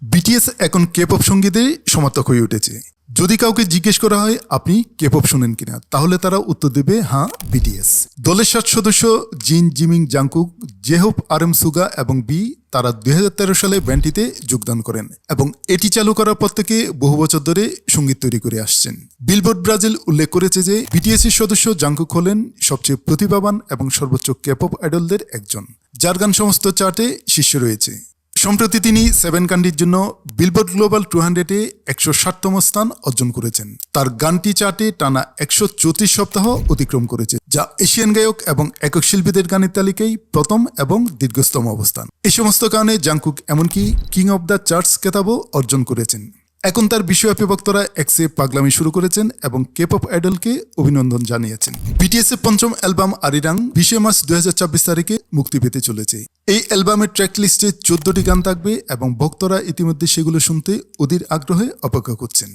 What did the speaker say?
BTS এখন K-pop সঙ্গীতের সমর্থক হয়ে উঠেছে। যদি কাউকে জিজ্ঞেস করা হয় আপনি কে-পপ শুনেন কিনা, তাহলে তারা উত্তর দেবে হ্যাঁ, বিটিএস। দলের 7 সদস্য জিন, জিমিং, জাংকুক, জেহোপ, আরএম, সুগা এবং বি তারা 2013 সালে ব্যান্ডটিতে যোগদান করেন এবং এটি চালু করার পর থেকে বহু বছর ধরে সঙ্গীত তৈরি করে আসছেন। বিলবোর্ড ব্রাজিল উল্লেখ করেছে যে বিটিএস এর সদস্য জাংকুক হলেন সবচেয়ে প্রতিভাবান এবং সর্বোচ্চ কে-পপ আইডলদের একজন, যার গান সমস্ত চার্টে শীর্ষে রয়েছে। সম্প্রতি তিনি 7 কান্ট্রির জন্য বিলবোর্ড গ্লোবাল 200-এ 160তম স্থান অর্জন করেছেন। তার গানটি চার্টে টানা 134 সপ্তাহ অতিক্রম করেছে, যা এশিয়ান গায়ক এবং একক শিল্পীদের গানের তালিকায় প্রথম এবং দীর্ঘতম অবস্থান। এই সমস্ত কারণে জাংকুক এমনকি কিং অব দ্য চার্টস খেতাবও অর্জন করেছেন। এখন তার বিশ্বব্যাপী ভক্তরা এক্সে পাগলামি শুরু করেছেন এবং কে-পপ আইডলকে অভিনন্দন জানিয়েছেন। বিটিএস এর পঞ্চম অ্যালবাম আরিরাং 20 মার্চ 2024 তারিখে মুক্তি পেতে চলেছে। এই অ্যালবামের ট্র্যাক লিস্টে 14টি গান থাকবে এবং ভক্তরা ইতিমধ্যে সেগুলো শুনতে অধীর আগ্রহে অপেক্ষা করছেন।